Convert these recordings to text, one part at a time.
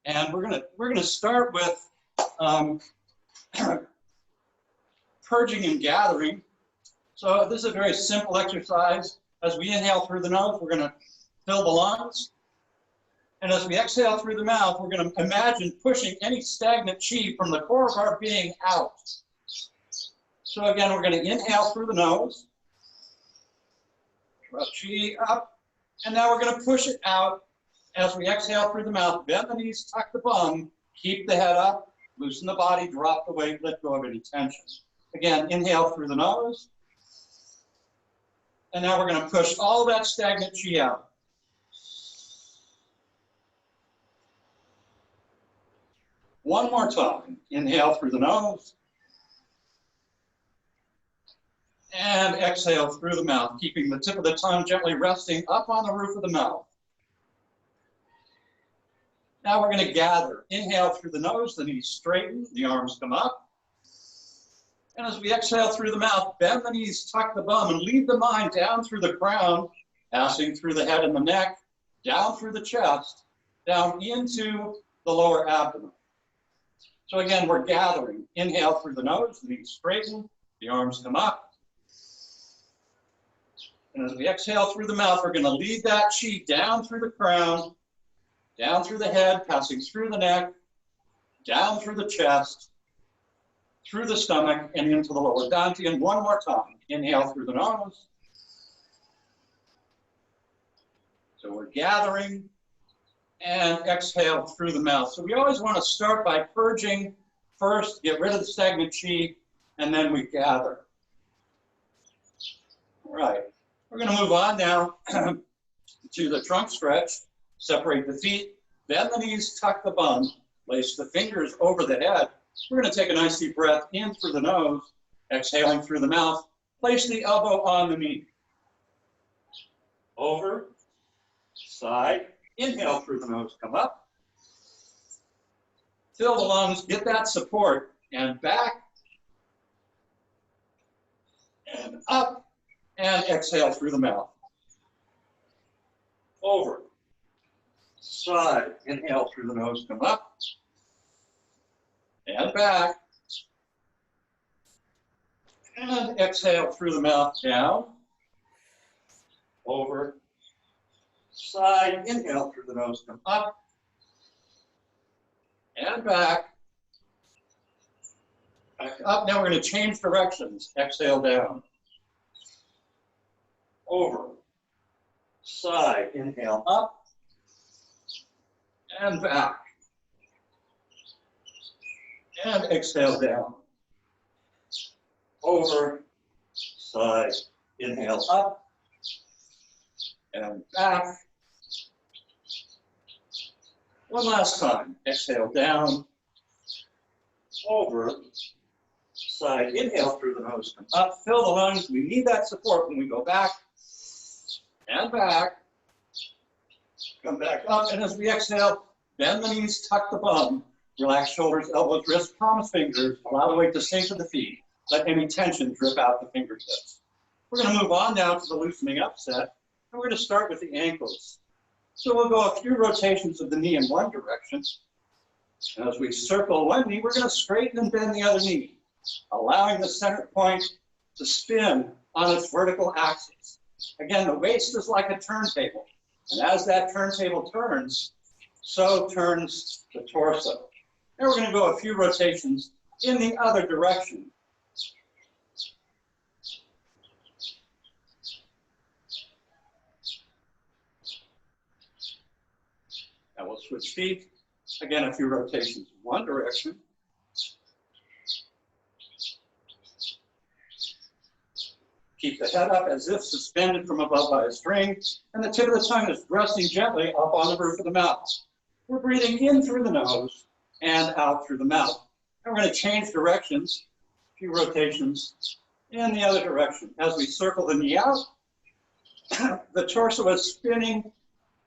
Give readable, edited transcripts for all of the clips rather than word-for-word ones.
And we're gonna start with purging and gathering. So this is a very simple exercise. As we inhale through the nose, we're gonna fill the lungs. And as we exhale through the mouth, we're gonna imagine pushing any stagnant chi from the core of our being out. So again, we're gonna inhale through the nose, draw chi up, and now we're gonna push it out. As we exhale through the mouth, bend the knees, tuck the bum, keep the head up, loosen the body, drop the weight, let go of any tension. Again, inhale through the nose. And now we're going to push all that stagnant chi out. One more time. Inhale through the nose. And exhale through the mouth, keeping the tip of the tongue gently resting up on the roof of the mouth. Now we're going to gather. Inhale through the nose, the knees straighten, the arms come up. And as we exhale through the mouth, bend the knees, tuck the bum, and lead the mind down through the crown, passing through the head and the neck, down through the chest, down into the lower abdomen. So again, we're gathering. Inhale through the nose, the knees straighten, the arms come up. And as we exhale through the mouth, we're going to lead that chi down through the crown, down through the head, passing through the neck, down through the chest, through the stomach, and into the lower dantian. One more time. Inhale through the nose. So we're gathering, and exhale through the mouth. So we always want to start by purging first, get rid of the stagnant chi, and then we gather. All right. We're going to move on now to the trunk stretch. Separate the feet, bend the knees, tuck the bum, place the fingers over the head. We're going to take a nice deep breath in through the nose, exhaling through the mouth. Place the elbow on the knee. Over, side, inhale through the nose, come up. Fill the lungs, get that support, and back, and up, and exhale through the mouth. Over, side, inhale through the nose, come up, and back, and exhale through the mouth, down, over, side, inhale through the nose, come up, and back, back up. Now we're going to change directions. Exhale down, over, side, inhale up, and back, and exhale down, over, side, inhale up, and back. One last time. Exhale down, over, side, inhale through the nose, come up, fill the lungs. We need that support when we go back, and back, come back up, and as we exhale, bend the knees, tuck the bum, relax shoulders, elbows, wrists, palms, fingers, allow the weight to sink to the feet, let any tension drip out the fingertips. We're going to move on now to the loosening up set, and we're going to start with the ankles. So we'll go a few rotations of the knee in one direction, and as we circle one knee, we're going to straighten and bend the other knee, allowing the center point to spin on its vertical axis. Again, the waist is like a turntable, and as that turntable turns, so turns the torso. Now we're going to go a few rotations in the other direction. Now we'll switch feet. Again, a few rotations in one direction. Keep the head up as if suspended from above by a string, and the tip of the tongue is resting gently up on the roof of the mouth. We're breathing in through the nose and out through the mouth. And we're going to change directions, a few rotations in the other direction. As we circle the knee out, the torso is spinning,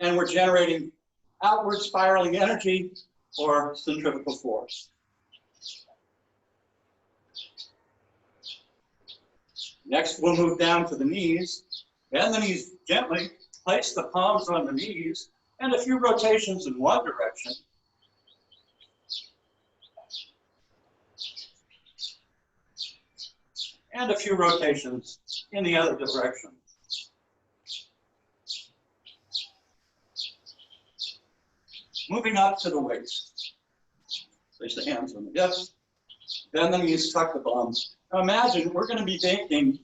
and we're generating outward spiraling energy or centrifugal force. Next, we'll move down to the knees. Bend the knees gently, place the palms on the knees, and a few rotations in one direction. and a few rotations in the other direction. Moving up to the waist. Place the hands on the hips, bend the knees, tuck the bum. Now imagine we're going to be making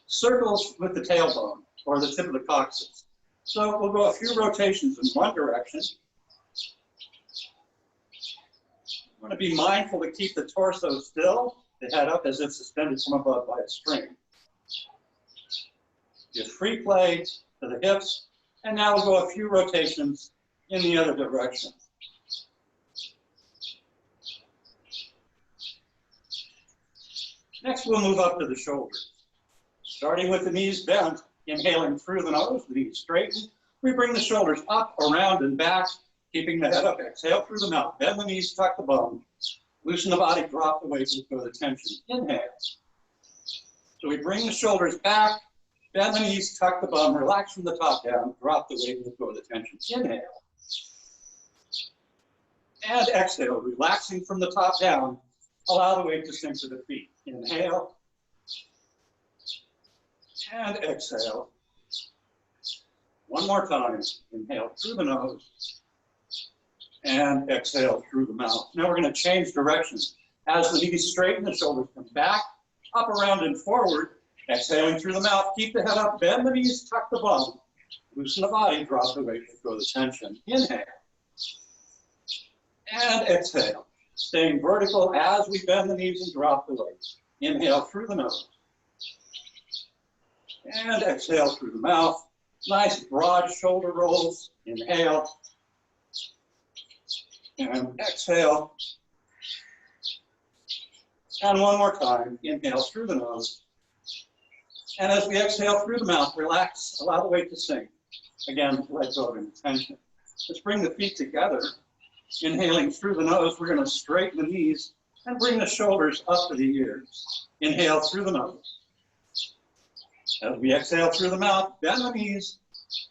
circles with the tailbone or the tip of the coccyx. So we'll go a few rotations in one direction. Want to be mindful to keep the torso still, the head up as if suspended from above by a string. Give free play to the hips, and now we'll go a few rotations in the other direction. Next, we'll move up to the shoulders. Starting with the knees bent, inhaling through the nose, the knees straightened. We bring the shoulders up, around, and back, keeping the head up. Exhale through the mouth. Bend the knees, tuck the bum. Loosen the body, drop the weight, let go of the tension. Inhale. So we bring the shoulders back, bend the knees, tuck the bum, relax from the top down, drop the weight, let go of the tension. Inhale. And exhale, relaxing from the top down. Allow the weight to sink to the feet. Inhale. And exhale. One more time. Inhale through the nose. And exhale through the mouth. Now we're going to change directions. As the knees straighten, the shoulders come back, up, around, and forward. Exhaling through the mouth. Keep the head up, bend the knees, tuck the bum. Loosen the body, drop the weight, let go of the tension. Inhale. And exhale. Staying vertical as we bend the knees and drop the weight. Inhale through the nose. And exhale through the mouth. Nice broad shoulder rolls. Inhale. And exhale. And one more time. Inhale through the nose. And as we exhale through the mouth, relax. Allow the weight to sink. Again, let go of any tension. Let's bring the feet together. Inhaling through the nose, we're going to straighten the knees and bring the shoulders up to the ears. Inhale through the nose. As we exhale through the mouth, bend the knees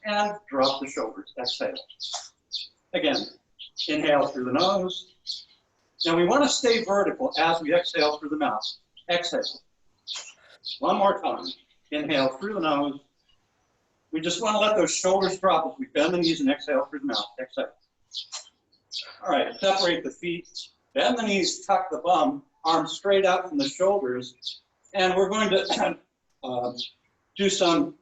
and drop the shoulders. Exhale. Again, inhale through the nose. Now we want to stay vertical as we exhale through the mouth. Exhale. One more time. Inhale through the nose. We just want to let those shoulders drop as we bend the knees and exhale through the mouth. Exhale. All right, separate the feet, bend the knees, tuck the bum, arms straight out from the shoulders, and we're going to do some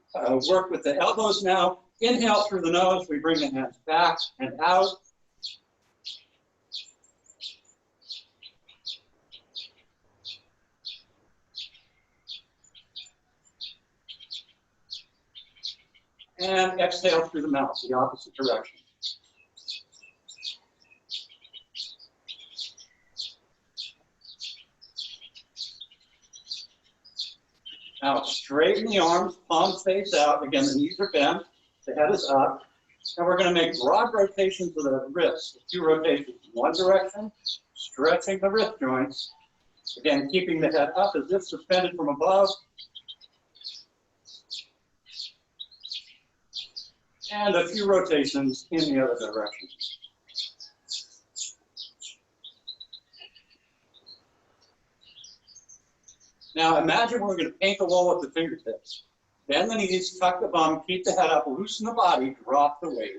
work with the elbows now. Inhale through the nose, we bring the hands back and out. And exhale through the mouth, the opposite direction. Now straighten the arms, palms face out. Again, the knees are bent, the head is up. And we're going to make broad rotations of the wrists. A few rotations in one direction, stretching the wrist joints. Again, keeping the head up as if suspended from above. And a few rotations in the other direction. Now imagine we're going to paint the wall with the fingertips. Bend the knees, tuck the bum, keep the head up, loosen the body, drop the weight.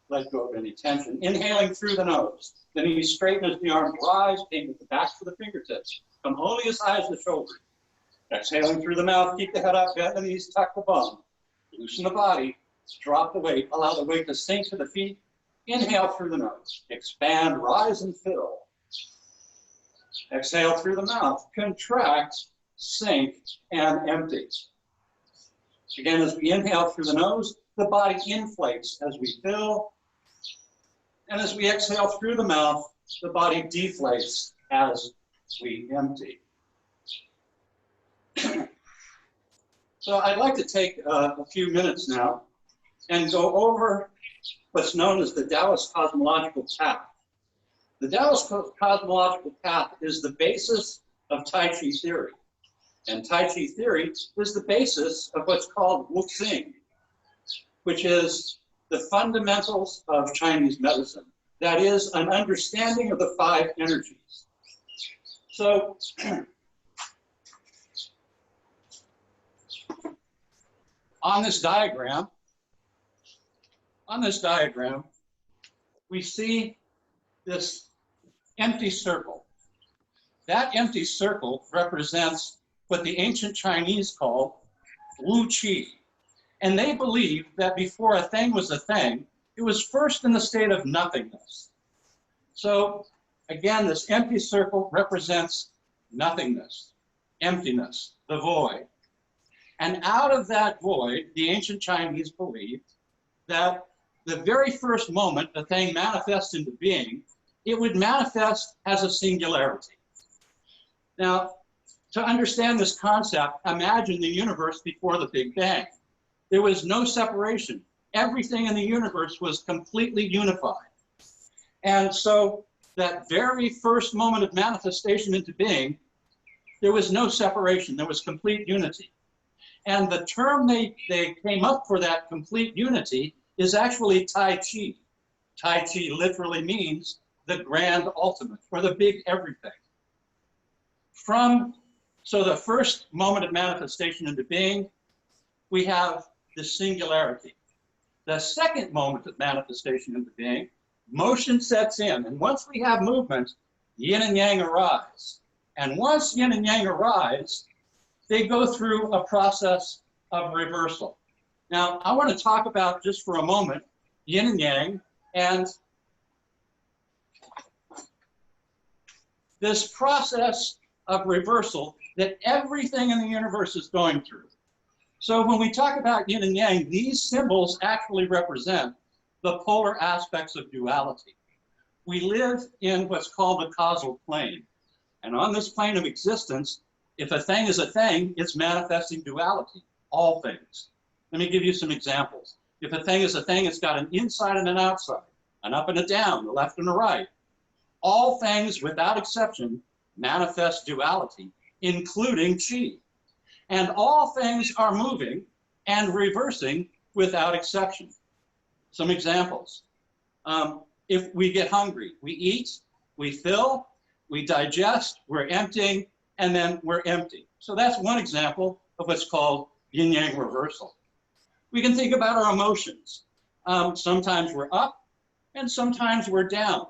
Let go of any tension. Inhaling through the nose. The knees straighten as the arms rise, paint with the backs of the fingertips. Come only as high as the shoulders. Exhaling through the mouth, keep the head up, bend the knees, tuck the bum. Loosen the body, drop the weight, allow the weight to sink to the feet. Inhale through the nose. Expand, rise, and fill. Exhale through the mouth. Contract, sink, and empty. Again, as we inhale through the nose, the body inflates as we fill. And as we exhale through the mouth, the body deflates as we empty. So I'd like to take a few minutes now and go over what's known as the Daoist cosmological path. The Daoist cosmological path is the basis of TaiChi theory. And TaiChi theory is the basis of what's called wuxing, which is the fundamentals of Chinese medicine. That is an understanding of the 5 energies. So on this diagram, we see this empty circle. That empty circle represents what the ancient Chinese called Wu Qi. And they believed that before a thing was a thing, it was first in the state of nothingness. So again, this empty circle represents nothingness, emptiness, the void. And out of that void, the ancient Chinese believed that the very first moment a thing manifests into being, it would manifest as a singularity. Now, to understand this concept, imagine the universe before the Big Bang. There was no separation. Everything in the universe was completely unified. And so that very first moment of manifestation into being, there was no separation. There was complete unity. And the term they came up for that complete unity is actually TaiChi. TaiChi literally means the grand ultimate, or the big everything. So the first moment of manifestation into being, we have the singularity. The second moment of manifestation into being, motion sets in. And once we have movement, yin and yang arise. And once yin and yang arise, they go through a process of reversal. Now, I want to talk about, just for a moment, yin and yang, and this process of reversal that everything in the universe is going through. So when we talk about yin and yang, these symbols actually represent the polar aspects of duality. We live in what's called the causal plane. And on this plane of existence, if a thing is a thing, it's manifesting duality, all things. Let me give you some examples. If a thing is a thing, it's got an inside and an outside, an up and a down, a left and a right. All things, without exception, manifest duality, including qi. And all things are moving and reversing without exception. Some examples. If we get hungry, we eat, we fill, we digest, we're emptying, and then we're empty. So that's one example of what's called yin-yang reversal. We can think about our emotions. Sometimes we're up and sometimes we're down.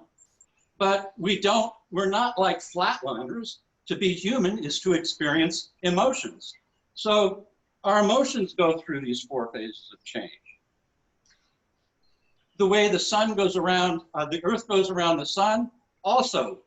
But we're not like flatliners. To be human is to experience emotions. So our emotions go through these four phases of change. The way the sun goes around, the earth goes around the sun, also,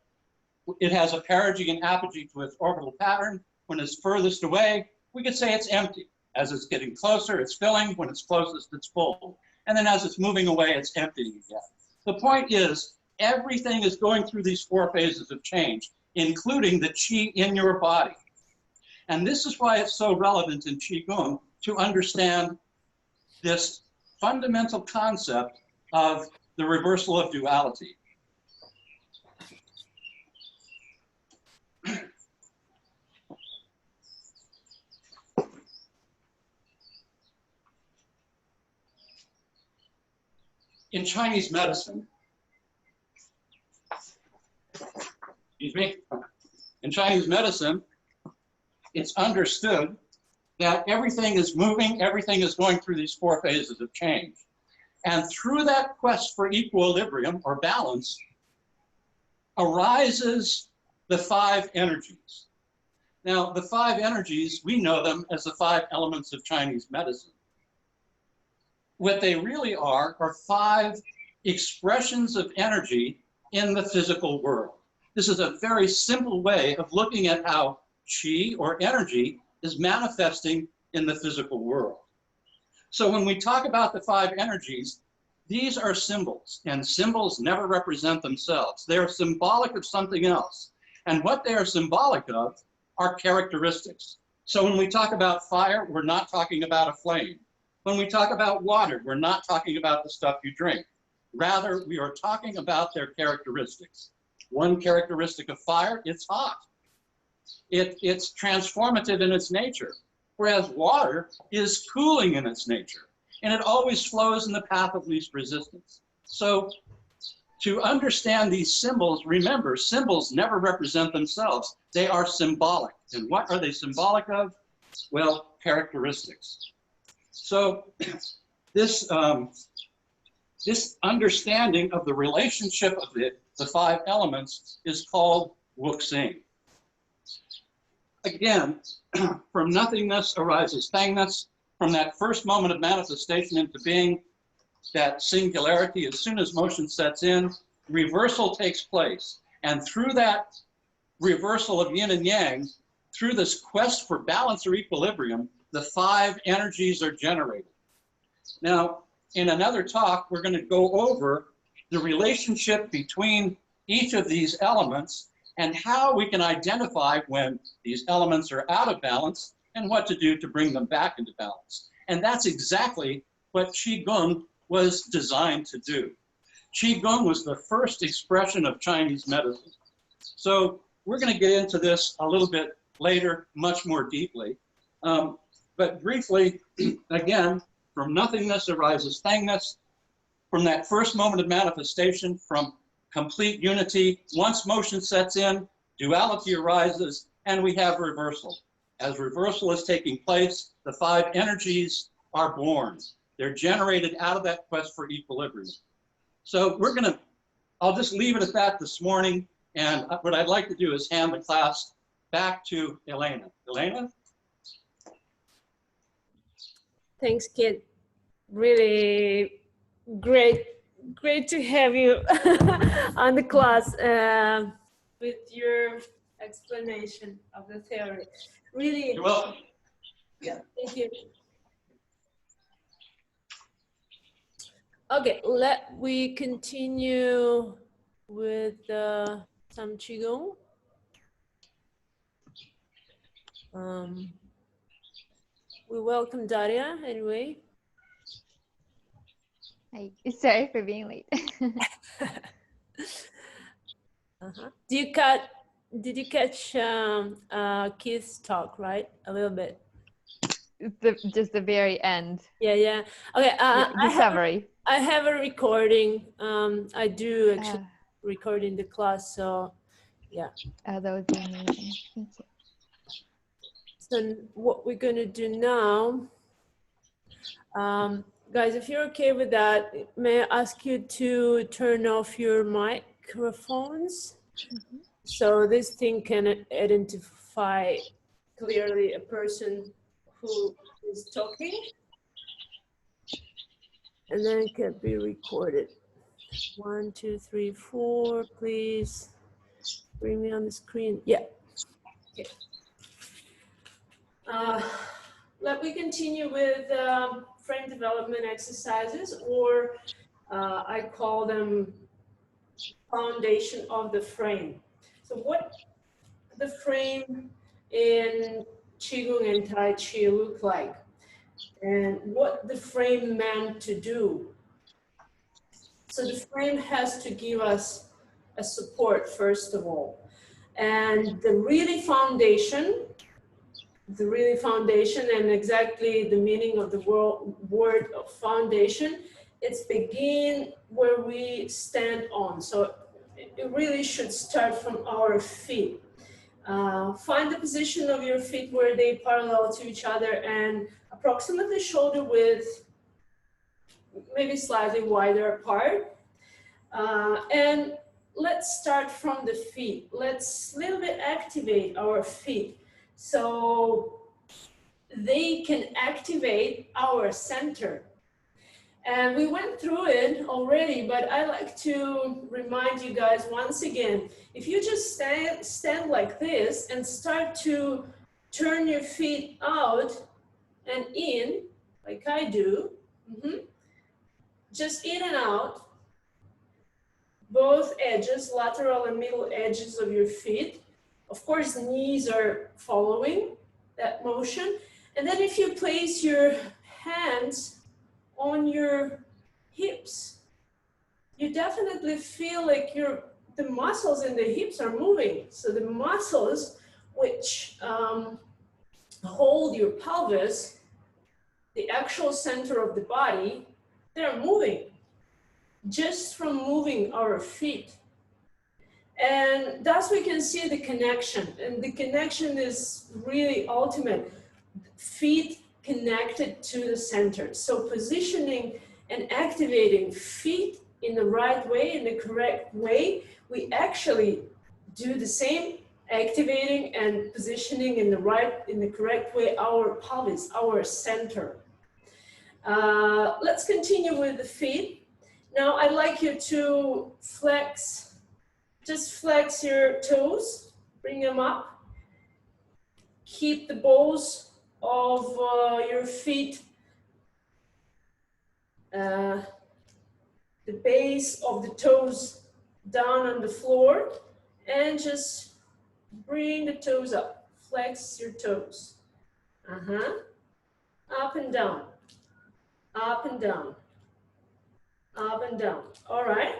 it has a perigee and apogee to its orbital pattern. When it's furthest away, we could say it's empty. As it's getting closer, it's filling. When it's closest, it's full. And then as it's moving away, it's emptying again. The point is, everything is going through these four phases of change, including the qi in your body. And this is why it's so relevant in Qigong to understand this fundamental concept of the reversal of duality. In Chinese medicine, in Chinese medicine, it's understood that everything is moving, everything is going through these four phases of change. And through that quest for equilibrium or balance arises the five energies. Now, the five energies, we know them as the five elements of Chinese medicine. What they really are five expressions of energy in the physical world. This is a very simple way of looking at how qi, or energy, is manifesting in the physical world. So when we talk about the five energies, these are symbols, and symbols never represent themselves. They are symbolic of something else. And what they are symbolic of are characteristics. So when we talk about fire, we're not talking about a flame. When we talk about water, we're not talking about the stuff you drink. Rather, we are talking about their characteristics. One characteristic of fire, it's hot. It's transformative in its nature, whereas water is cooling in its nature, and it always flows in the path of least resistance. So to understand these symbols, remember, symbols never represent themselves. They are symbolic. And what are they symbolic of? Well, characteristics. So this, this understanding of the relationship of the 5 elements is called wuxing. Again, from nothingness arises thangness. From that first moment of manifestation into being, that singularity, as soon as motion sets in, reversal takes place. And through that reversal of yin and yang, through this quest for balance or equilibrium, the 5 energies are generated. Now, in another talk, we're going to go over the relationship between each of these elements and how we can identify when these elements are out of balance and what to do to bring them back into balance. And that's exactly what Qigong was designed to do. Qigong was the first expression of Chinese medicine. So we're going to get into this a little bit later, much more deeply. But briefly, again, from nothingness arises thangness. From that first moment of manifestation, from complete unity, once motion sets in, duality arises, and we have reversal. As reversal is taking place, the 5 energies are born. They're generated out of that quest for equilibrium. So I'll just leave it at that this morning. And what I'd like to do is hand the class back to Elena. Elena? Thanks, Kit. Really great to have you on the class with your explanation of the theory. Really. You're welcome. Yeah, thank you. Okay, we continue with some Qigong. We welcome Daria anyway. Hi, sorry for being late. Did you catch Keith's talk, right? A little bit. Just the very end. Yeah. Okay. The summary. I have a recording. I do actually recording the class, so yeah. Oh, that would be amazing. Thank you. So what we're gonna do now, guys, if you're okay with that, may I ask you to turn off your microphones? Mm-hmm. So this thing can identify clearly a person who is talking, and then it can be recorded. 1, 2, 3, 4, please bring me on the screen. Yeah. Okay. Let me continue with frame development exercises, or I call them foundation of the frame. So what the frame in Qigong and Tai Chi look like, and what the frame meant to do. So the frame has to give us a support, first of all. And the really foundation, and exactly the meaning of the word of foundation, it's begin where we stand on. So it really should start from our feet. Find the position of your feet where they parallel to each other and approximately shoulder width, maybe slightly wider apart. And let's start from the feet. Let's a little bit activate our feet so they can activate our center. And we went through it already, but I like to remind you guys once again, if you just stand like this and start to turn your feet out and in, like I do, just in and out, both edges, lateral and middle edges of your feet. Of course, knees are following that motion. And then if you place your hands on your hips, you definitely feel like the muscles in the hips are moving. So the muscles which hold your pelvis, the actual center of the body, they're moving just from moving our feet. And thus we can see the connection, and the connection is really ultimate. Feet connected to the center. So positioning and activating feet in the right way, in the correct way, we actually do the same activating and positioning in the correct way our pelvis, our center. Let's continue with the feet. Now I'd like you to flex, just flex your toes, bring them up. Keep the balls of your feet, the base of the toes down on the floor, and just bring the toes up. Flex your toes. Up and down. Up and down. Up and down. All right.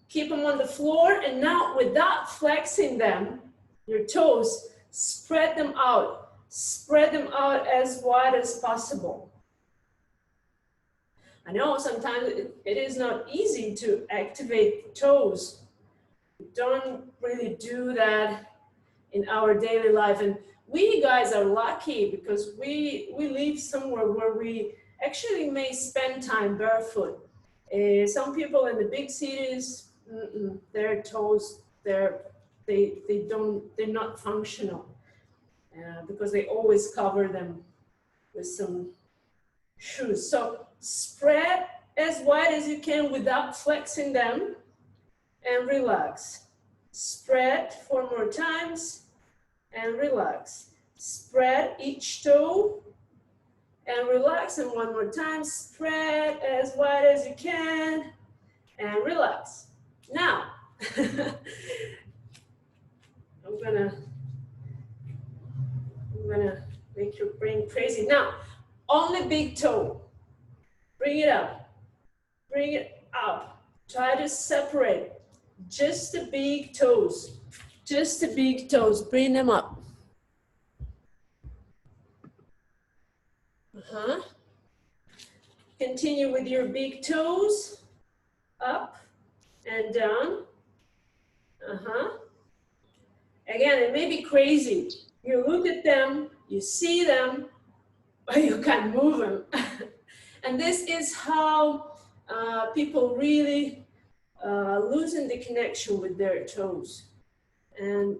Keep them on the floor, and now without flexing them, your toes, spread them out. Spread them out as wide as possible. I know sometimes it is not easy to activate the toes. We don't really do that in our daily life. And we guys are lucky because we live somewhere where we actually may spend time barefoot. Some people in the big cities, their toes, they're not functional because they always cover them with some shoes. So spread as wide as you can without flexing them and relax. Spread 4 more times and relax. Spread each toe and relax, and 1 more time. Spread as wide as you can and relax. Now, I'm gonna make your brain crazy. Now, on the big toe, bring it up, bring it up. Try to separate just the big toes, bring them up. Continue with your big toes, up and down. Again, it may be crazy. You look at them, you see them, but you can't move them. And this is how people really loosen the connection with their toes. And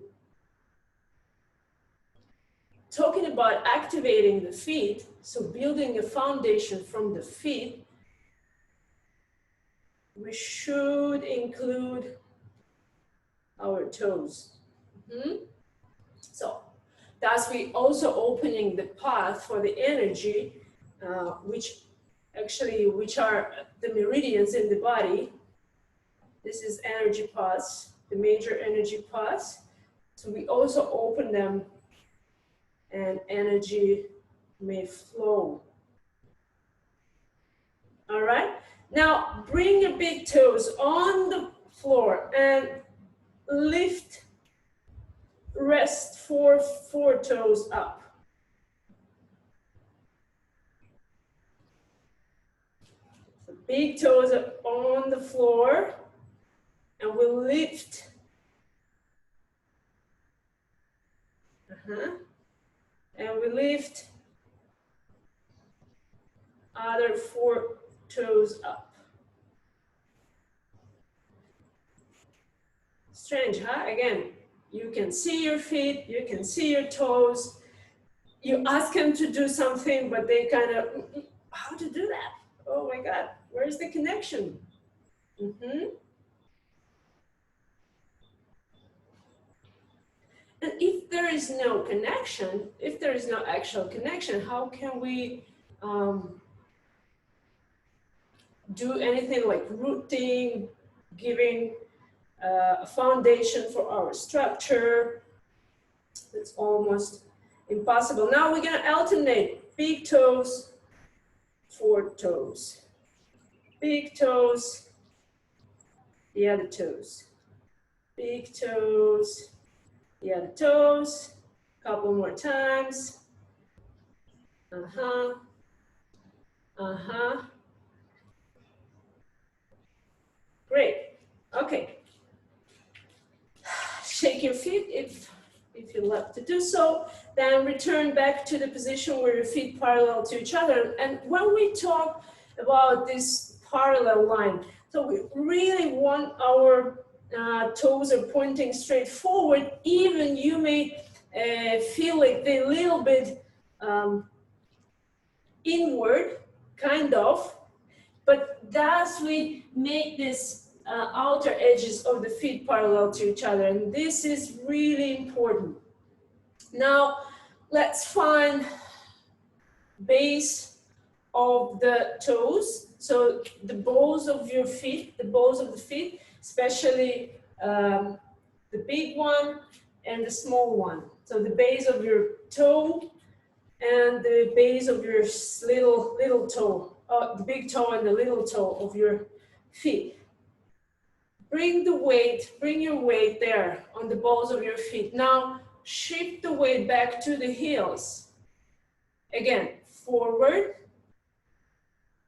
talking about activating the feet, so building a foundation from the feet, we should include our toes. So thus we also opening the path for the energy, which are the meridians in the body. This is energy paths, the major energy paths. So we also open them and energy may flow. All right, now bring your big toes on the floor and lift, rest 4 toes up. The big toes are on the floor and we'll lift. And we lift other 4 toes up. Strange, huh? Again, you can see your feet, you can see your toes. You ask them to do something, but they kind of, how to do that? Oh my God, where's the connection? And if there is no connection, if there is no actual connection, how can we do anything like rooting, giving a foundation for our structure? It's almost impossible. Now we're gonna alternate big toes, 4 toes. Big toes, the other toes. Big toes, the other toes. Couple more times. Great. Okay. Shake your feet if if you love to do so. Then return back to the position where your feet parallel to each other. And when we talk about this parallel line, so we really want our toes are pointing straight forward. Even you may feel like they're a little bit inward, kind of, but thus we make this outer edges of the feet parallel to each other, and this is really important. Now let's find base of the toes, so the balls of your feet, the balls of the feet, especially the big one and the small one. So the base of your toe and the base of your little toe, the big toe and the little toe of your feet. Bring your weight there on the balls of your feet. Now shift the weight back to the heels. Again, forward.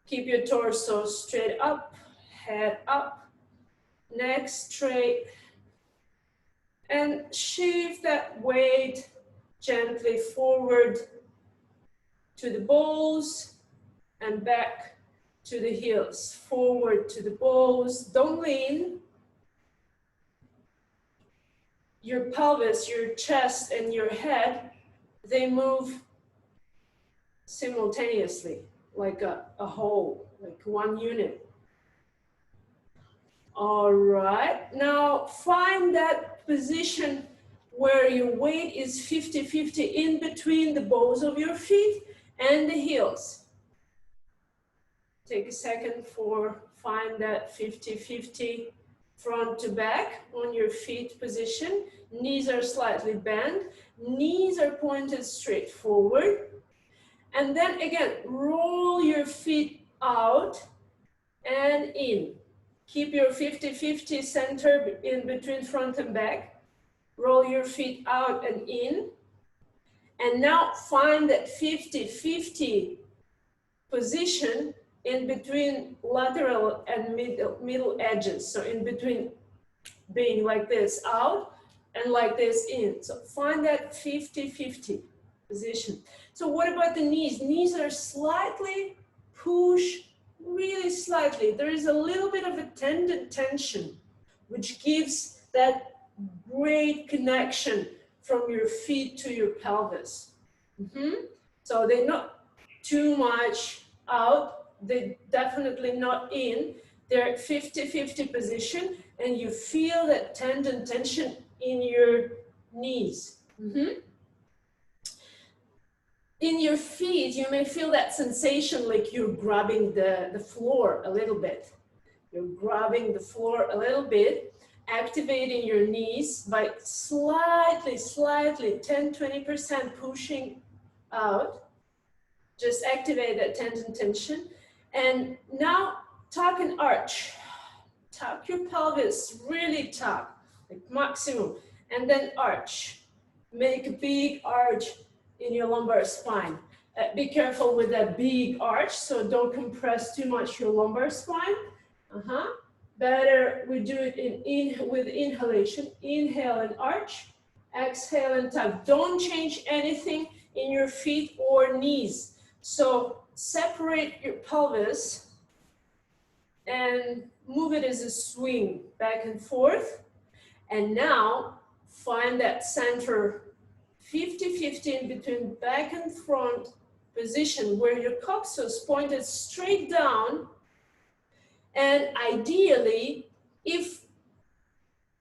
Keep your torso straight up, head up, neck straight. And shift that weight gently forward to the balls and back to the heels. Forward to the balls, don't lean. Your pelvis, your chest, and your head, they move simultaneously, like a whole, like one unit. All right, now find that position where your weight is 50-50 in between the balls of your feet and the heels. Take a second for find that 50-50 front to back on your feet position. Knees are slightly bent, knees are pointed straight forward. And then again, roll your feet out and in. Keep your 50-50 center in between front and back. Roll your feet out and in. And now find that 50-50 position in between lateral and middle edges. So in between being like this out and like this in. So find that 50-50 position. So what about the knees? Knees are slightly pushed, really slightly. There is a little bit of a tendon tension, which gives that great connection from your feet to your pelvis. So they're not too much out, they're definitely not in. They're 50-50 position, and you feel that tendon tension in your knees. In your feet, you may feel that sensation like you're grabbing the floor a little bit. You're grabbing the floor a little bit, activating your knees by slightly, 10-20% pushing out. Just activate that tendon tension. And now tuck and arch. Tuck your pelvis, really tuck, like maximum. And then arch. Make a big arch in your lumbar spine. Be careful with that big arch, so don't compress too much your lumbar spine. Better we do it with inhalation. Inhale and arch. Exhale and tuck. Don't change anything in your feet or knees. So separate your pelvis and move it as a swing back and forth. And now find that center 50-50 in between back and front position where your coccyx pointed straight down. And ideally, if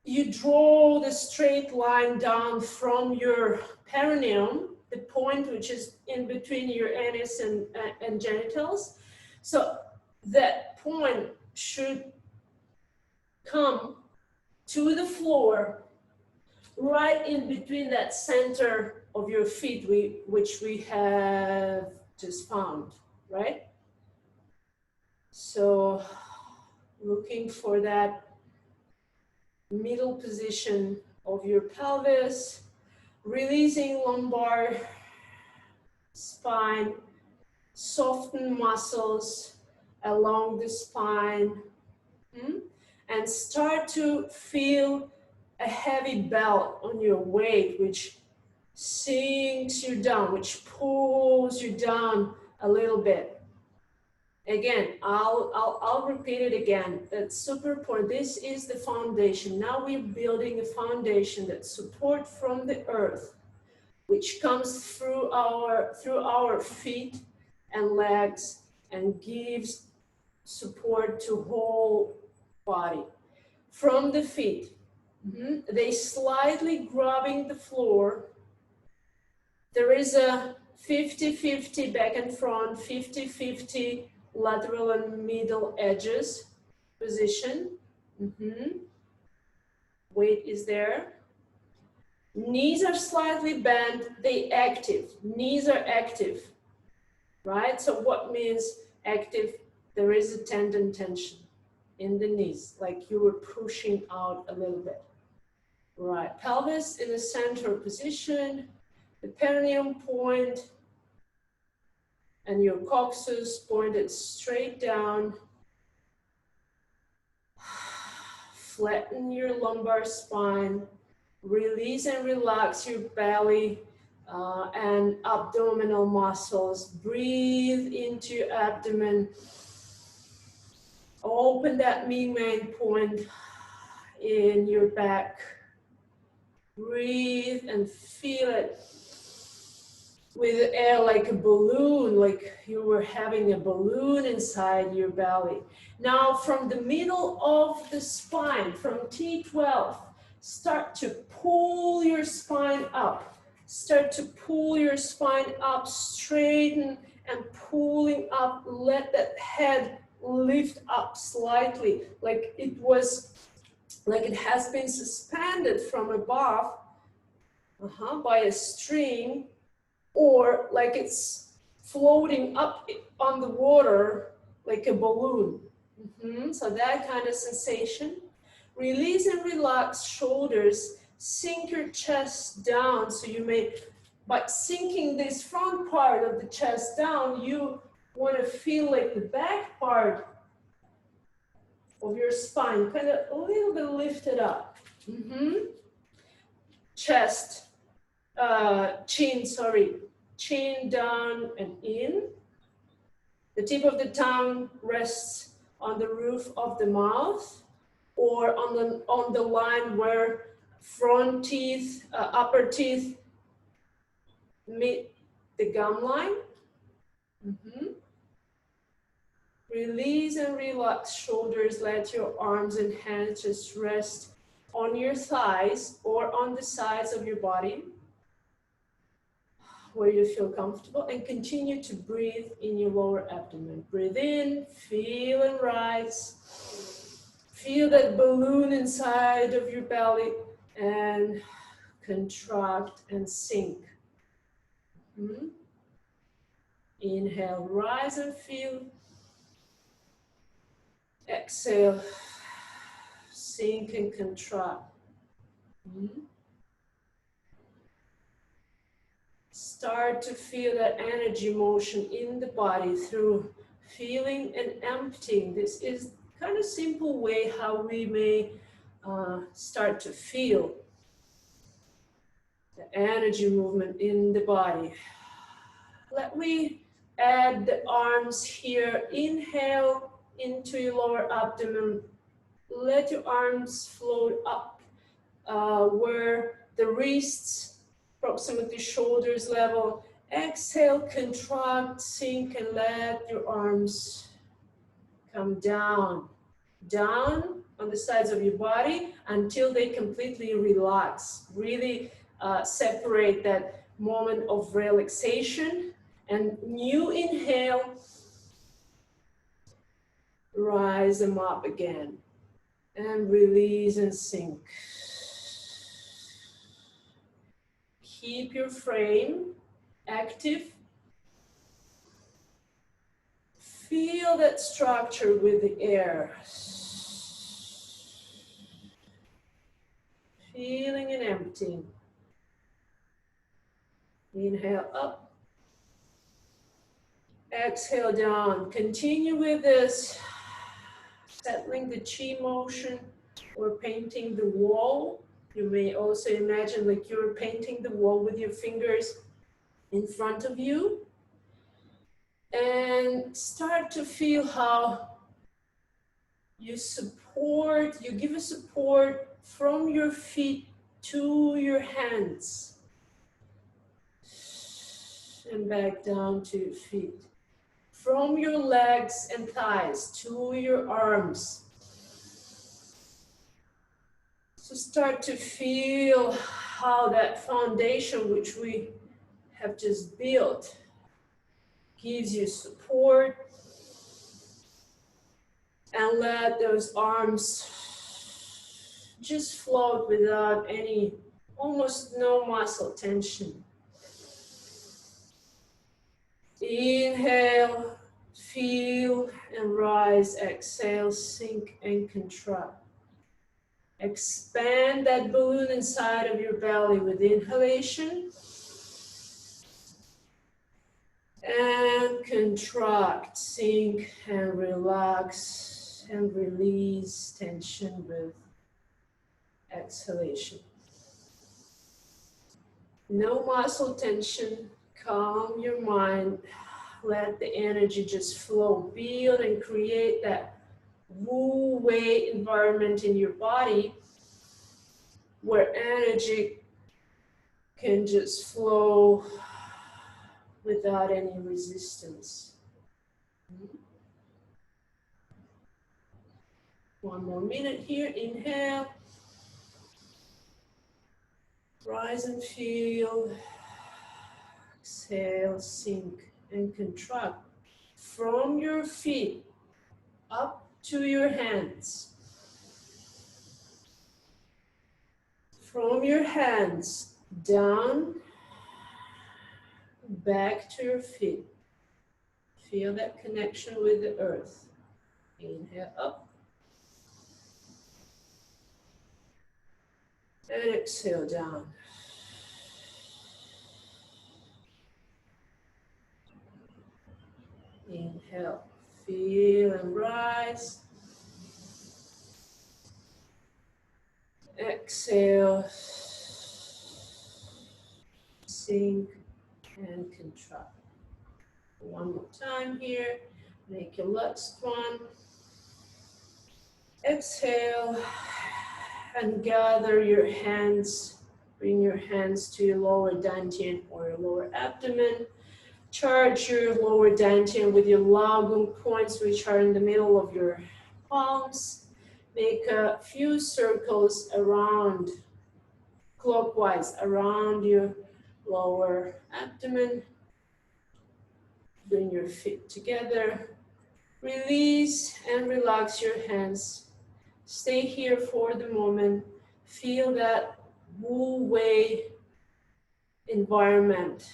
you draw the straight line down from your perineum, the point which is in between your anus and genitals, so that point should come to the floor right in between that center of your feet, which we have just found, right? So looking for that middle position of your pelvis, releasing lumbar spine, soften muscles along the spine, and start to feel a heavy belt on your weight, which sinks you down, which pulls you down a little bit. Again, I'll repeat it again. That's super important. This is the foundation. Now we're building a foundation that support from the earth, which comes through our feet and legs and gives support to whole body. From the feet, they slightly grabbing the floor. There is a 50-50 back and front, 50-50 lateral and middle edges position. Weight is there. Knees are slightly bent, they active. Knees are active, right? So what means active? There is a tendon tension in the knees, like you were pushing out a little bit. Right, pelvis in the center position, the perineum point, and your coccyx pointed straight down. Flatten your lumbar spine. Release and relax your belly and abdominal muscles. Breathe into your abdomen. Open that main point in your back. Breathe and feel it with the air like a balloon, like you were having a balloon inside your belly. Now from the middle of the spine, from T12, start to pull your spine up. Start to pull your spine up, straighten and pulling up. Let that head lift up slightly, like it has been suspended from above by a string, or like it's floating up on the water like a balloon. So that kind of sensation. Release and relax shoulders. Sink your chest down. So you may, by sinking this front part of the chest down, you want to feel like the back part of your spine kind of a little bit lifted up. Chest, chin down and in. The tip of the tongue rests on the roof of the mouth, or on the line where front teeth, upper teeth meet the gum line. Release and relax shoulders. Let your arms and hands just rest on your thighs or on the sides of your body where you feel comfortable, and continue to breathe in your lower abdomen. Breathe in, feel and rise. Feel that balloon inside of your belly and contract and sink. Inhale, rise and feel. Exhale, sink and contract. Start to feel that energy motion in the body through feeling and emptying. This is kind of simple way how we may start to feel the energy movement in the body. Let me add the arms here. Inhale into your lower abdomen. Let your arms float up where the wrists, approximately shoulders level. Exhale, contract, sink, and let your arms come down. Down on the sides of your body until they completely relax. Really separate that moment of relaxation. And new inhale, rise them up again. And release and sink. Keep your frame active. Feel that structure with the air. Feeling and emptying. Inhale up. Exhale down. Continue with this. Settling the chi motion or painting the wall You may also imagine like you're painting the wall with your fingers in front of you, and start to feel how you give a support from your feet to your hands and back down to your feet. From your legs and thighs to your arms. So start to feel how that foundation which we have just built gives you support, and let those arms just float without any, almost no muscle tension. Inhale, feel and rise. Exhale, sink and contract. Expand that balloon inside of your belly with inhalation. And contract, sink and relax and release tension with exhalation. No muscle tension, calm your mind, let the energy just flow, build and create that Wu Wei environment in your body where energy can just flow without any resistance. One more minute here. Inhale. Rise and feel. Exhale, sink and contract. From your feet up to your hands. From your hands down, back to your feet. Feel that connection with the earth. Inhale up. And exhale down. Inhale, feel and rise. Exhale, sink and contract. One more time here. Make your legs strong. Exhale and gather your hands. Bring your hands to your lower dantian or your lower abdomen. Charge your lower dantian with your lagung points, which are in the middle of your palms. Make a few circles around, clockwise, around your lower abdomen. Bring your feet together. Release and relax your hands. Stay here for the moment. Feel that Wu Wei environment,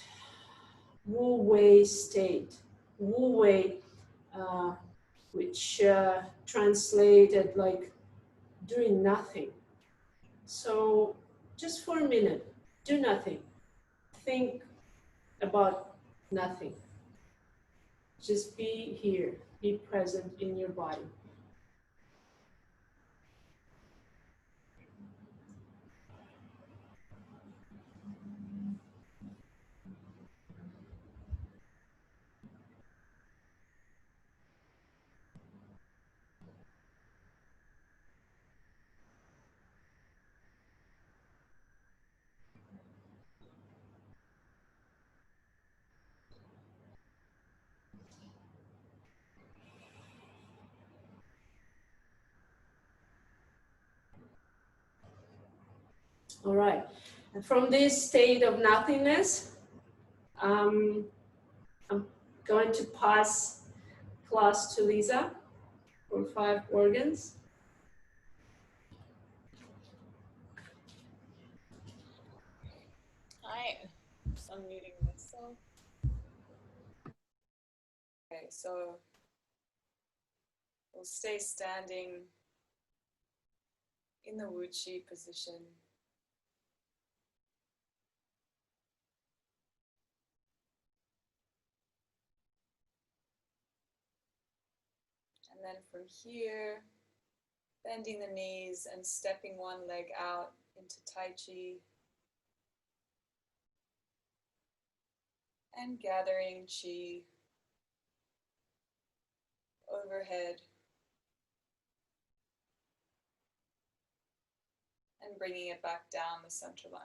Wu Wei state, Wu Wei, which translated like doing nothing. So just for a minute, do nothing. Think about nothing. Just be here, be present in your body. All right, and from this state of nothingness, I'm going to pass class to Lisa for 5 organs. Hi, just unmuting myself. Okay, so we'll stay standing in the Wuchi position. And then from here, bending the knees and stepping one leg out in into TaiChi and gathering Qi overhead and bringing it back down the center line.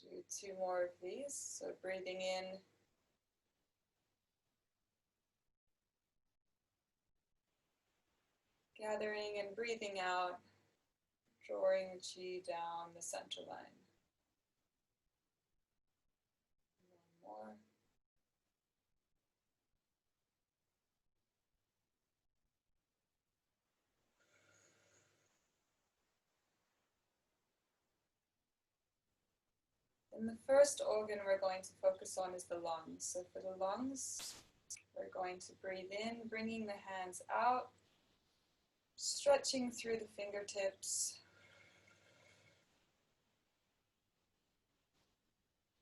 Do 2 more of these. So breathing in, gathering and breathing out, drawing the Qi down the center line. 1 more. And the first organ we're going to focus on is the lungs. So for the lungs, we're going to breathe in, bringing the hands out, stretching through the fingertips,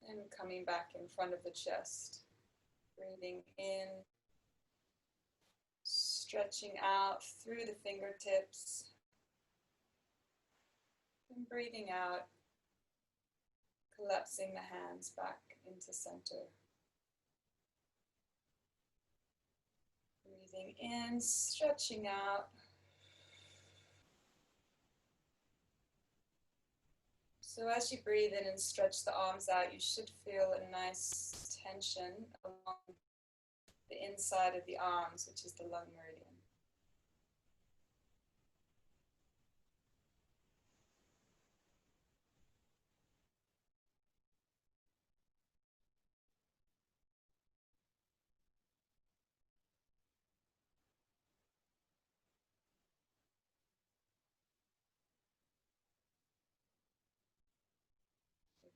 and coming back in front of the chest. Breathing in, stretching out through the fingertips, and breathing out, collapsing the hands back into center. Breathing in, stretching out. So as you breathe in and stretch the arms out, you should feel a nice tension along the inside of the arms, which is the lung meridian.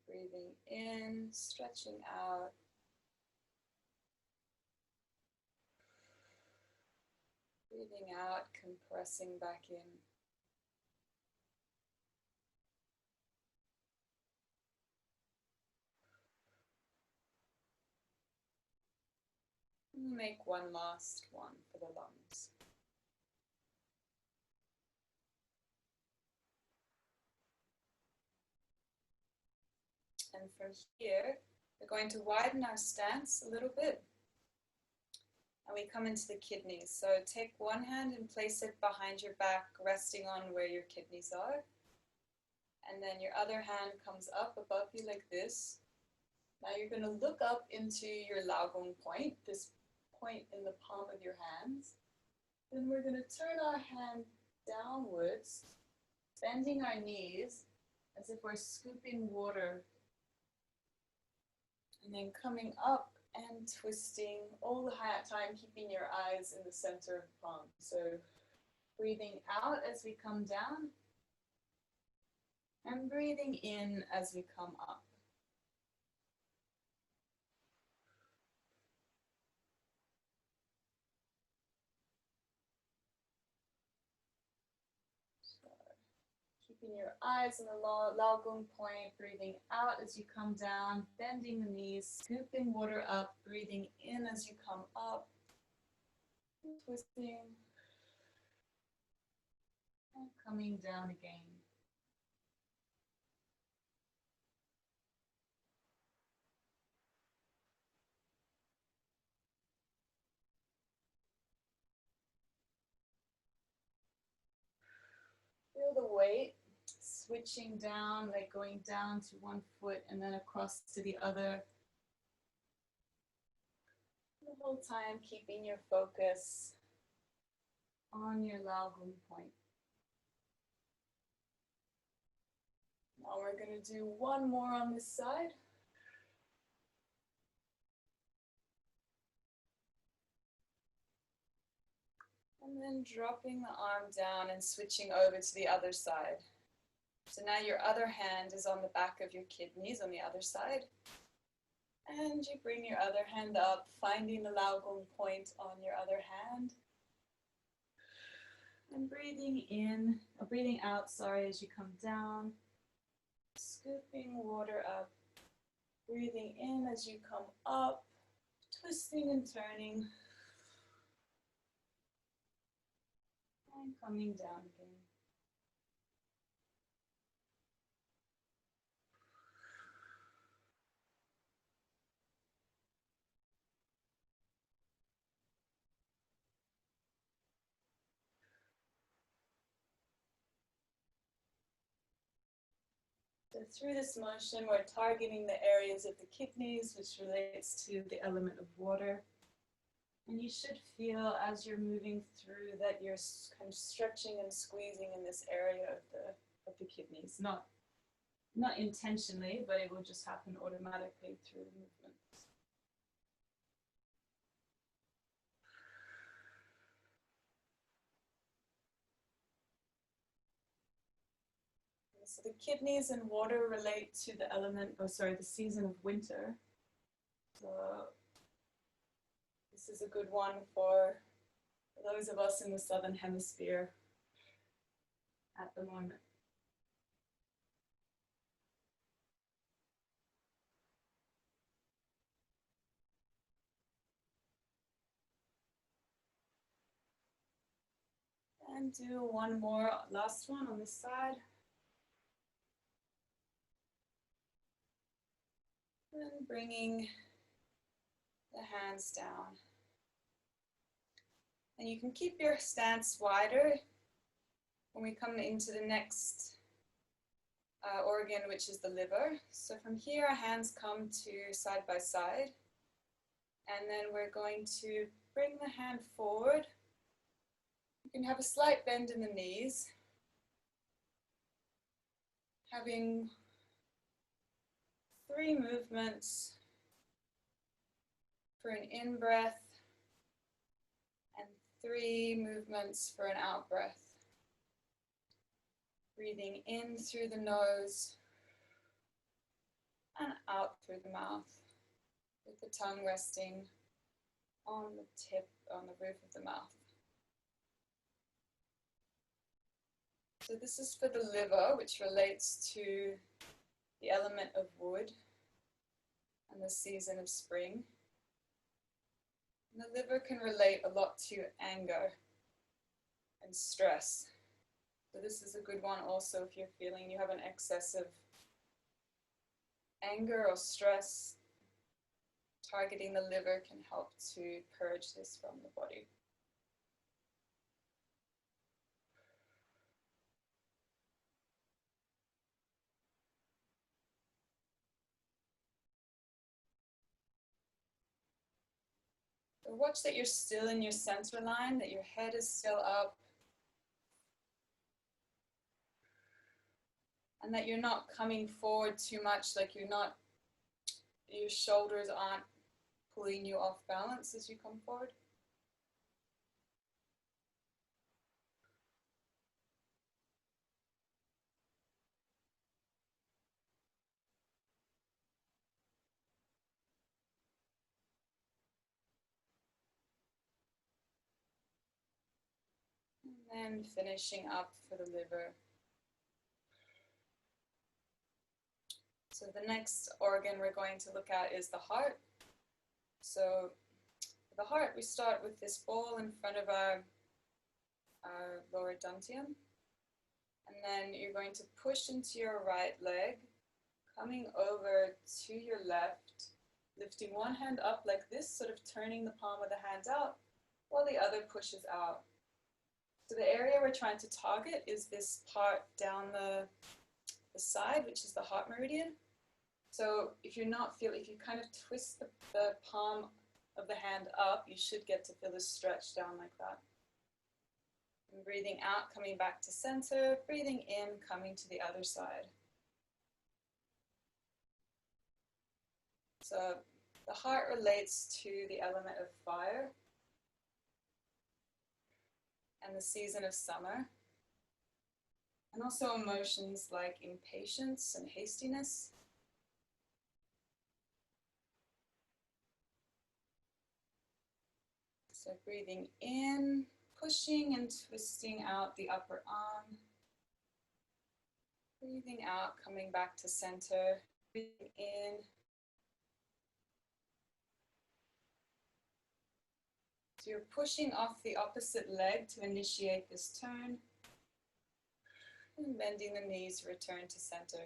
Breathing in, stretching out. Breathing out, compressing back in. And make one last one for the lungs. And from here, we're going to widen our stance a little bit. And we come into the kidneys. So take one hand and place it behind your back, resting on where your kidneys are. And then your other hand comes up above you like this. Now you're going to look up into your Laogong point, this point in the palm of your hands. Then we're going to turn our hand downwards, bending our knees as if we're scooping water. And then coming up and twisting all the time, keeping your eyes in the center of the palm. So breathing out as we come down and breathing in as we come up. Keeping your eyes in the Laogong point, breathing out as you come down, bending the knees, scooping water up, breathing in as you come up, twisting, and coming down again. Feel the weight switching down, like going down to one foot and then across to the other. The whole time keeping your focus on your Laogong point. Now we're going to do one more on this side. And then dropping the arm down and switching over to the other side. So now your other hand is on the back of your kidneys on the other side. And you bring your other hand up, finding the Laogong point on your other hand. And breathing out, as you come down. Scooping water up. Breathing in as you come up, twisting and turning. And coming down again. So through this motion, we're targeting the areas of the kidneys, which relates to the element of water. And you should feel as you're moving through that you're kind of stretching and squeezing in this area of the kidneys. Not intentionally, but it will just happen automatically through the movement. So the kidneys and water relate to the the season of winter. So this is a good one for those of us in the southern hemisphere at the moment. And do one more, last one on this side. And bringing the hands down. And you can keep your stance wider when we come into the next organ, which is the liver. So from here, our hands come to side by side. And then we're going to bring the hand forward. You can have a slight bend in the knees. Having 3 movements for an in-breath and 3 movements for an out-breath. Breathing in through the nose and out through the mouth, with the tongue resting on the roof of the mouth. So this is for the liver, which relates to the element of wood and the season of spring. And the liver can relate a lot to anger and stress. So this is a good one also if you're feeling you have an excess of anger or stress. Targeting the liver can help to purge this from the body. So watch that you're still in your center line, that your head is still up, and that you're not coming forward too much, like your shoulders aren't pulling you off balance as you come forward. And finishing up for the liver. So the next organ we're going to look at is the heart. So for the heart, we start with this ball in front of our lower dantian. And then you're going to push into your right leg, coming over to your left, lifting one hand up like this, sort of turning the palm of the hand out, while the other pushes out. So the area we're trying to target is this part down the side, which is the heart meridian. So if you kind of twist the palm of the hand up, you should get to feel this stretch down like that. And breathing out, coming back to center, breathing in, coming to the other side. So the heart relates to the element of fire and the season of summer, and also emotions like impatience and hastiness. So breathing in, pushing and twisting out the upper arm. Breathing out, coming back to center. Breathing in. So you're pushing off the opposite leg to initiate this turn. And bending the knees, return to center.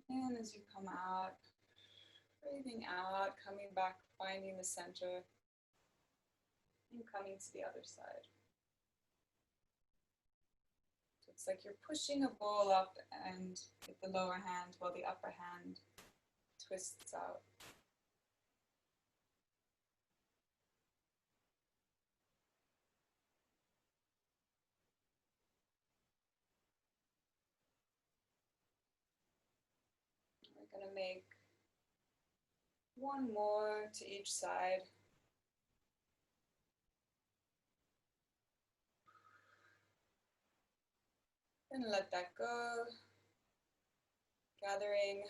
And as you come out, breathing out, coming back, finding the center, and coming to the other side. So it's like you're pushing a ball up and with the lower hand while the upper hand twists out. We're going to make one more to each side. And let that go. Gathering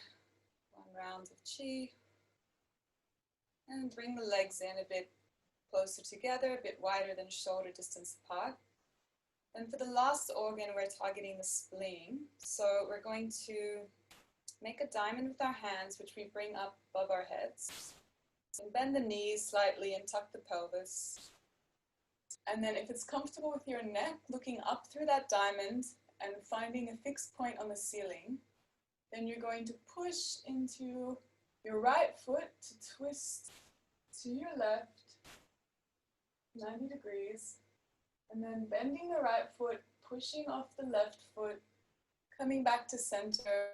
1 round of chi. And bring the legs in a bit closer together, a bit wider than shoulder distance apart. And for the last organ, we're targeting the spleen. So we're going to make a diamond with our hands, which we bring up above our heads. And bend the knees slightly and tuck the pelvis. And then if it's comfortable with your neck, looking up through that diamond and finding a fixed point on the ceiling, then you're going to push into your right foot to twist to your left, 90 degrees, and then bending the right foot, pushing off the left foot, coming back to center,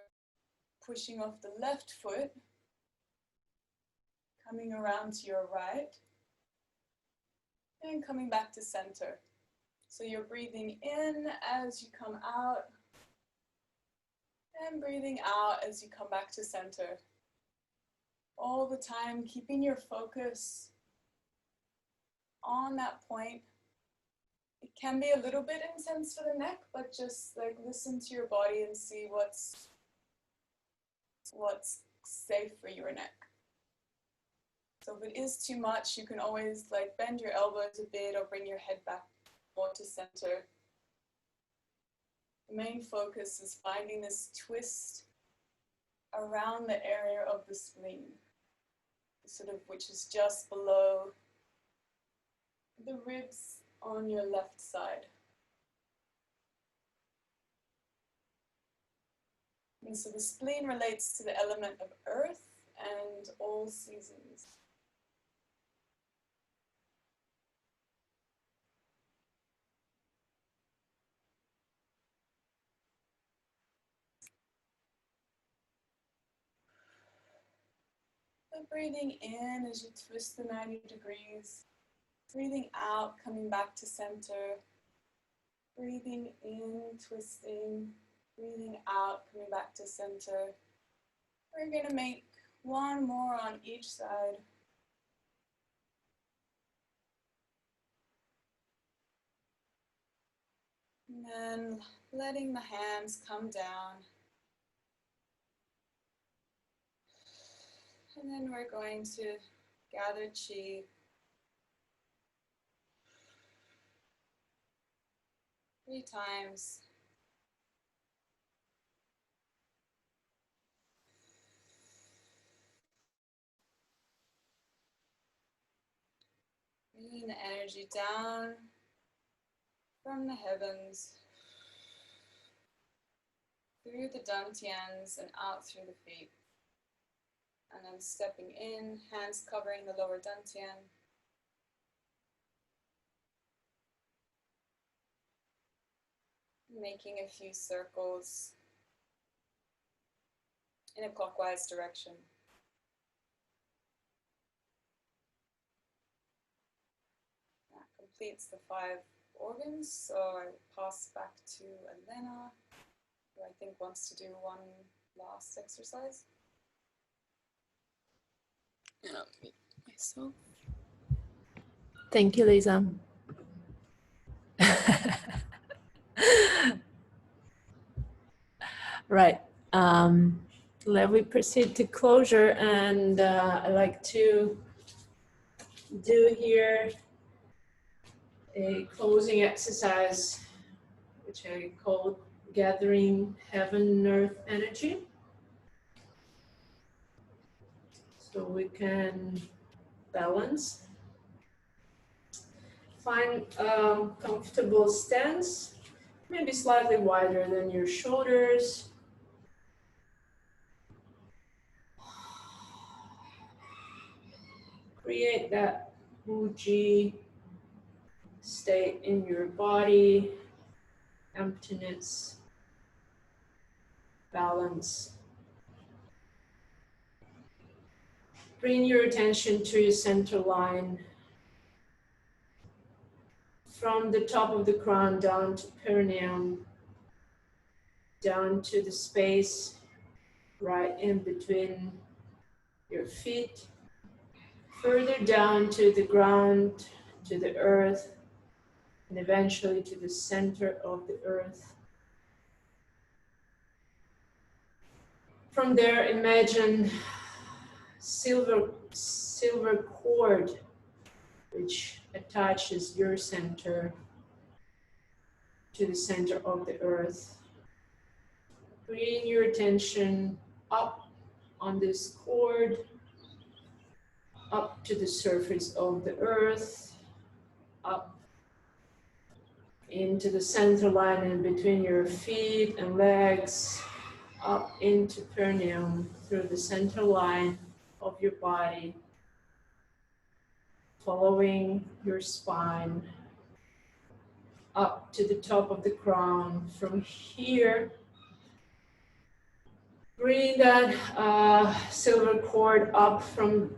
pushing off the left foot, coming around to your right, and coming back to center. So you're breathing in as you come out, and breathing out as you come back to center. All the time, keeping your focus on that point. It can be a little bit intense for the neck, but just like listen to your body and see what's safe for your neck. So if it is too much, you can always like bend your elbows a bit or bring your head back more to center. The main focus is finding this twist around the area of the spleen, sort of which is just below the ribs on your left side. And so the spleen relates to the element of earth and all seasons. So breathing in as you twist the 90 degrees. Breathing out, coming back to center. Breathing in, twisting. Breathing out, coming back to center. We're going to make one more on each side. And then letting the hands come down. And then we're going to gather chi. Three times. Bringing the energy down from the heavens, through the dantians and out through the feet. And then stepping in, hands covering the lower dantian. Making a few circles in a clockwise direction. That completes the 5 organs, so I pass back to Elena, who I think wants to do one last exercise. And I'll mute myself. Thank you, Lisa. Right. We proceed to closure, and I like to do here a closing exercise, which I call gathering heaven and earth energy. So we can balance. Find a comfortable stance, maybe slightly wider than your shoulders. Create that Wuji state in your body, emptiness, balance. Bring your attention to your center line, from the top of the crown down to perineum, down to the space right in between your feet, further down to the ground, to the earth, and eventually to the center of the earth. From there, imagine silver cord which attaches your center to the center of the earth. Bring your attention up on this cord, up to the surface of the earth, up into the center line in between your feet and legs, up into perineum through the center line of your body, following your spine, up to the top of the crown. From here, bring that silver cord up from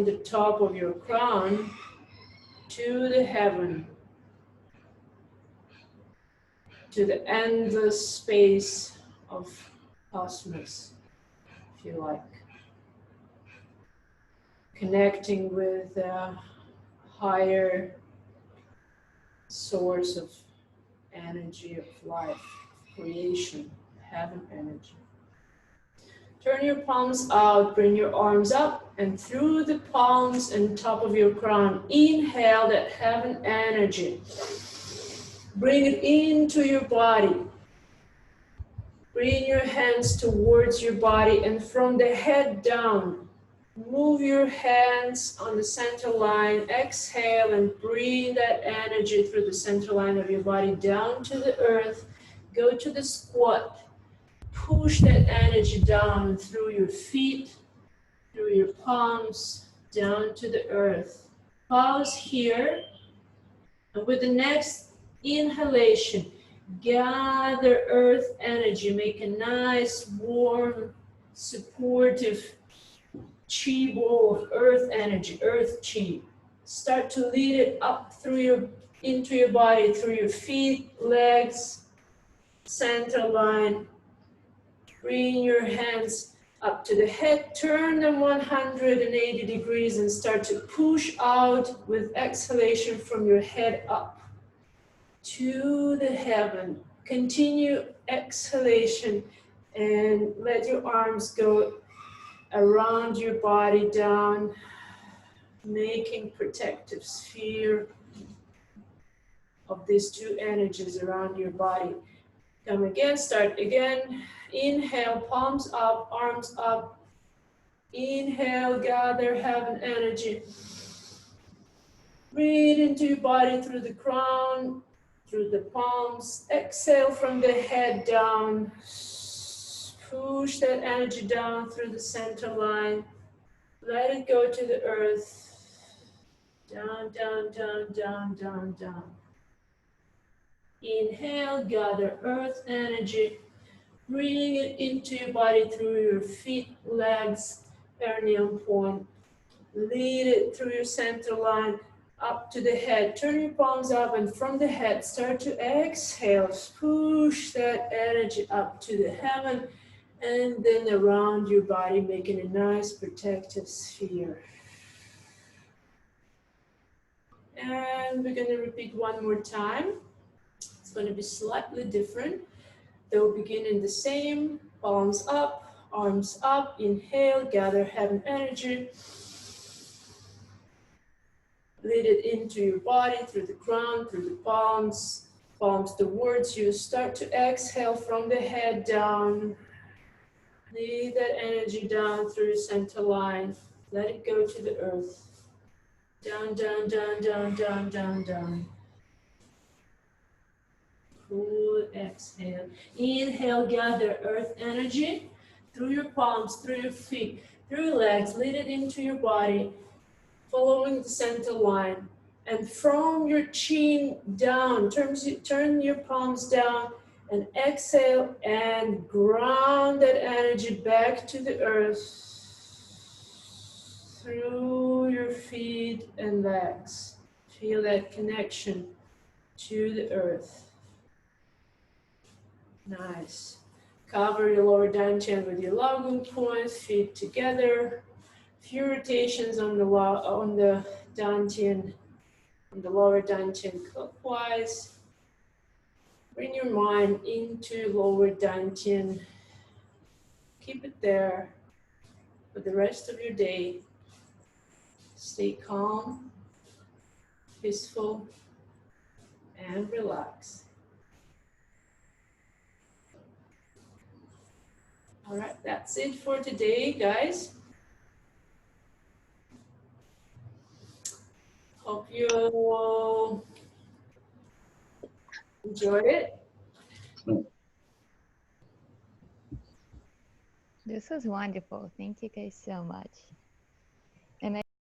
the top of your crown to the heaven, to the endless space of cosmos, if you like. Connecting with a higher source of energy, of life, creation, heaven energy. Turn your palms out, bring your arms up, and through the palms and top of your crown, inhale that heaven energy. Bring it into your body. Bring your hands towards your body, and from the head down, move your hands on the center line. Exhale and bring that energy through the center line of your body down to the earth. Go to the squat. Push that energy down through your feet, through your palms, down to the earth. Pause here. And with the next inhalation, gather earth energy. Make a nice, warm, supportive chi ball of earth energy, earth chi. Start to lead it up into your body, through your feet, legs, center line. Bring your hands up to the head, turn them 180 degrees and start to push out with exhalation from your head up to the heaven. Continue exhalation and let your arms go around your body down, making protective sphere of these two energies around your body. Come again, start again. Inhale, palms up, arms up. Inhale, gather heaven energy. Breathe into your body through the crown, through the palms. Exhale from the head down. Push that energy down through the center line. Let it go to the earth. Down, down, down, down, down, down. Inhale, gather earth energy. Bring it into your body through your feet, legs, perineum point. Lead it through your center line up to the head. Turn your palms up, and from the head, start to exhale. Push that energy up to the heaven, and then around your body, making a nice protective sphere. And we're going to repeat one more time. It's going to be slightly different. They'll begin in the same, palms up, arms up. Inhale, gather heaven energy. Lead it into your body, through the crown, through the palms, palms towards you. Start to exhale from the head down. Lead that energy down through your center line. Let it go to the earth. Down, down, down, down, down, down, down. Cool, exhale. Inhale, gather earth energy through your palms, through your feet, through your legs. Lead it into your body, following the center line. And from your chin down, turn your palms down and exhale and ground that energy back to the earth through your feet and legs. Feel that connection to the earth. Nice. Cover your lower dantian with your lagoon points, feet together. Few rotations on the dantian, on the lower dantian clockwise. Bring your mind into lower dantian. Keep it there for the rest of your day. Stay calm, peaceful, and relax. All right, that's it for today, guys. Hope you all enjoyed it. This was wonderful. Thank you guys so much.